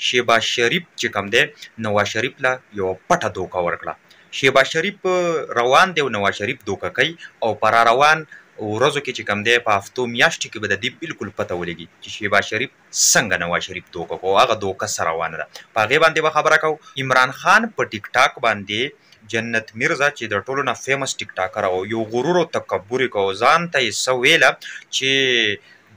شهباز شریف چې کوم دی نواز شریف له یوه پټه دوکه ورکړه. شهباز شریف روان دی او نواز شریف دوکه کوي او په را روان ورځو کې چې کوم دی په هفتو میاشتو کې به د دې بالکل پته ولګي چې شهباز شریف څنګه نواز شریف دوکه کوو، هغه دوکه څه روانه ده. په هغې باندې به خبره کوو. عمران خان په ټیک ټاک باندې جنت میرزا چې د ټولو نه فیمس ټیک ټاکر او یو غرور او تکبر یې کوو، ځان ته یې څه ویله چې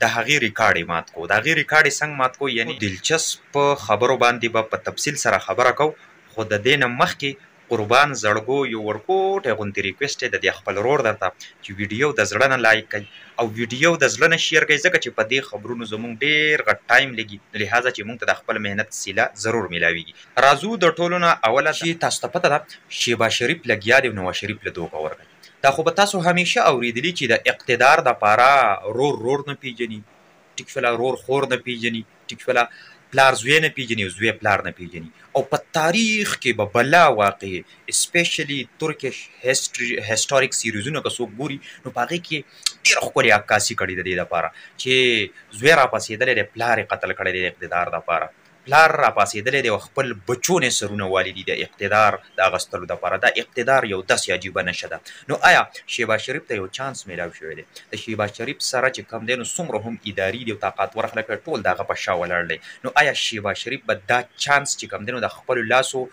د هغې ریکارډ یې مات کړو. د هغې ریکارډ یې څنګه مات کړو، یعنې دلچسپ خبرو باندې به په تفصیل سره خبره کوو. خو د دې نه مخکې قربان زړګو یو ورکوټی غوندې ریکویسټ دی د دې خپل ورور درته چې ویډیو د زړه نه لایک کوئ او ویډیو د زړه نه شیر کوئ، ځکه چې په دې خبرونو زموږ ډېر غټ ټایم لګي، لهذا چې موږ ته د خپل محنت سیله ضرور میلاویږي. راځو د ټولو نه اوله چې تاسو ته پته ده شهباز شریف لګیا دی نواز شریف له دوکه ورکوي. دا خو به تاسو همیشه اورېدلي چې د اقتدار دپاره رور نه پیژني، ټیک شوله، رور خور نه پیژني، ټیک شوله، پلار زوی نه پیژني او زوی پلار نه پیژني. او په تاریخ کې به بلا واقع اسپیشلی ترکش هیسټوریک سیریزونه که څوک ګوري نو په هغې کې ډېره ښکلې عکاسي کړې د دې دپاره چې زوی راپاڅېدلی دی، پلار یې قتل کړی دی د اقتدار دپاره، پلار راپاڅېدلی دی او خپل بچو نه سرونه والي دي د اقتدار د اخیستلو دپاره. دا اقتدار یو داسې عجیبه نشه ده. نو آیا شهباز شریف ته یو چانس میلاو شوی دی؟ د شهباز شریف سره چې کوم دی نو څومره هم اداري دي او طاقتور خلک ټول د هغه په شا ولاړ دی. نو آیا شهباز شریف به دا چانس چې کوم دی نو د خپلو لاسو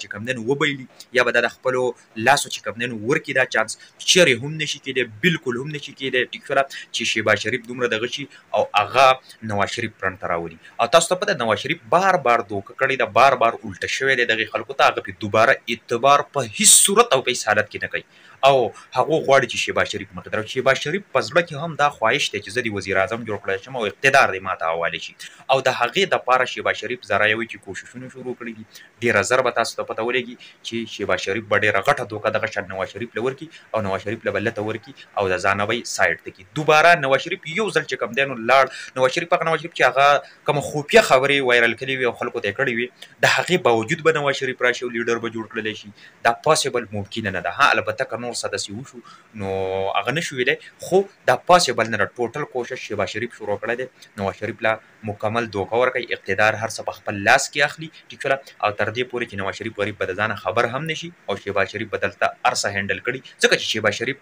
چې کوم دی نو وبایلي، یا به دا د خپلو لاسو چې کوم دی نو ورکړي دا چانس؟ چیرې هم نشي کېدی، بالکل هم نشي کېدی، ټیک شوله، چې شهباز شریف دومره دغه شي او هغه نواز شریف فرنټ ته راولي. او تاسو ته پته نواز شریف بار دوکه کړې ده، بار الټه شوی دی دغې خلکو ته، هغه پې دوباره اعتبار په هیڅ صورت او په هیڅ حالت کې نه کوي او هغو غواړي چې شهباز شریف مخې ته راوړي. شهباز شریف په زړه کې هم دا خواهش دی چې زه د وزیر اعظم جوړ کړی شم او اقتدار دې ماته حوالې شي. او د هغې دپاره شهباز شریف ذرایوي چې کوششونه شروع کړي دي. ډېره زر به تاسو ته پته ولګي چې شهباز شریف به ډېره غټه دوکه دغه شان نواز شریف له ورکړي او نواز شریف له به لته ورکړي او د ځانه به یې سایډ ته کړي. دوباره نواز شریف یو ځل چې کوم دی نو لاړ، نواز شریف هغه نواز شریف چې هغه کومه خفیه خبرې وایرل کړې وي او خلکو ته یې کړې وي، د هغې باوجود به نواز شریف راشي او لیډر به جوړ کړلی شي. دا پاسبل ممکنه نه ده. ها البته که نور څه داسې وشو نو هغه نه شو ویلی، خو دا پاسبل نه ده. ټوټل کوشش شهباز شریف شروع کړی دی نواز شریف له مکمل دوکه ورکوي، اقتدار هر څه په خپل لاس کې اخلي، ټیک شوله، او تر دې پورې چې نواز شریف غریب به د ځانه خبر هم نشي او شهباز شریف به دلته هر څه هینډل کړي، ځکه چې شهباز شریف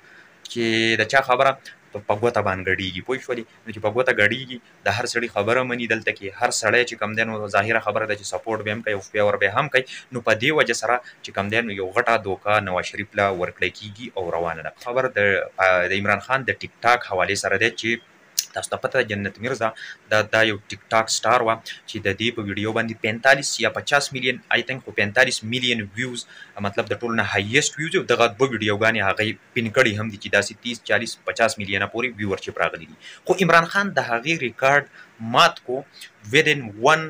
چې د چا خبره په ګوته باندې ګډېږي، پوه شولې. نو چې په ګوته ګډېږي د هر سړي خبره مني. دلته کې هر سړی چې کوم دی نو ظاهره خبره ده چې سپورټ به هم کوي او فیور به هم کوي. نو په دې وجه سره چې کوم دی نو یو غټه دوکه نواز شریف له ورکړی کېږي او روانه ده. خبر د عمران خان د ټیک ټاک حوالې سره دی چې تاسو ته پته ده جنت میرزا دا یو ټیک ټاک سټار وه چې د دې په ویډیو باندې 45 یا 50 میلیون آی تھنک خو 45 میلیون ویوز، مطلب د ټولو نه هایسټ ویوز، دغه دوه ویډیوګانې هغې پین کړي هم دي چې داسې 30 40 50 میلیونه پورې ویورشپ راغلی دي. خو عمران خان د هغې ریکارډ مات کو ودن 1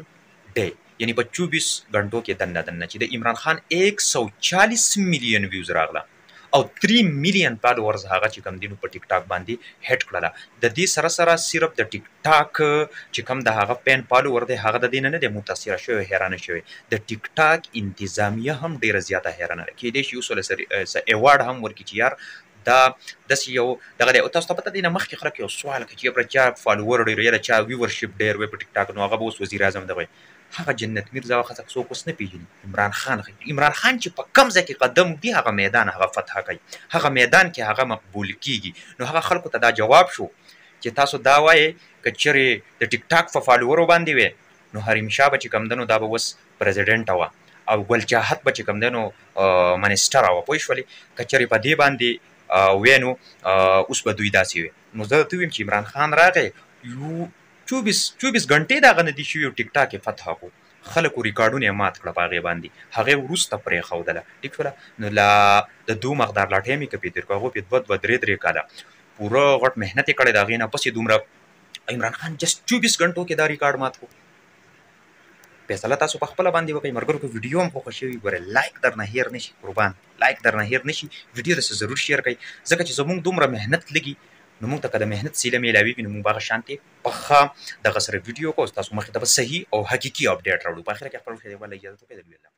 ډے، یعنی په 24 غنټو کې دننه چې د عمران خان 140 میلیون ویوز راغله او 3 میلیون فالوورز هغه چې کوم دي نو په ټیک ټاک باندې هیټ کړله. د دې سره سره صرف د ټیک ټاک چې کوم د هغه پین فالوور دی هغه د دې نه دی متاثره شوی، حیرانه شوی. د ټیک ټاک انتظامیه هم ډېره زیاته حیرانه ده. کېدای شي اوس ورله ایوارډ هم ورکړي چې یار دا داسې یو دغه دی. او تاسو ته پته دی نه مخکې خلک یو سوال کوي چې یاره چا فالوور ډېر یا د چا ویورشپ ډېر وی په ټیک ټاک نو هغه به اوس وزیر اعظم دغه هغه جنت میرزا هغه څوک اوس نه پیژني. عمران خان چې په کوم ځای کې قدم ږدي هغه میدان هغه فتح کوي، هغه میدان کې هغه مقبول کیږي. نو هغه خلکو ته دا جواب شو چې تاسو دا وایئ که چیرې د ټیک ټاک په فالوورو باندې وی نو حریم شاه به چې کوم دی نو دا به اوس پرزیډنټه وه او ګل چاهت به چې کوم دی نو منسټره وه، پوه شولې. که چیرې په دې باندې وی نو اوس به دوی داسې وي. نو زه درته ویم چې عمران خان راغی 24 غنټې د هغه نه دي شوي او ټیک ټاک یې فتح کړو، خلکو ریکارډونه یې مات کړه په هغې باندې، هغې وروسته پرېښودله، ټیک شوله. نو لا د دو مقدار لا ټایم یې که پې تېر کړو هغو پې 2-3 کاله پوره غټ محنت یې کړی د هغې نه پس یې دومره عمران خان جست 24 غنټو کې دا ریکارډ مات کړو. فیصله تاسو په خپله باندې وکړئ. ملګرو که ویډیو هم خوښه شوي ګورئ لایک درنه هیر نه شي، قربان لایک درنه هیر نه شي، ویډیو داسې ضرور شیر کړئ ځکه چې زموږ دومره محنت لګي نو موږ ته که د محنت سیله میلاویږي نو موږ به هغه شانتې پخه دغه سره ویډیو کوو تاسو مخې ته به صحیح او حقیقي اپډیټ راوړو. په اخره کې خپل ښه دی، اجازه ورکړئ.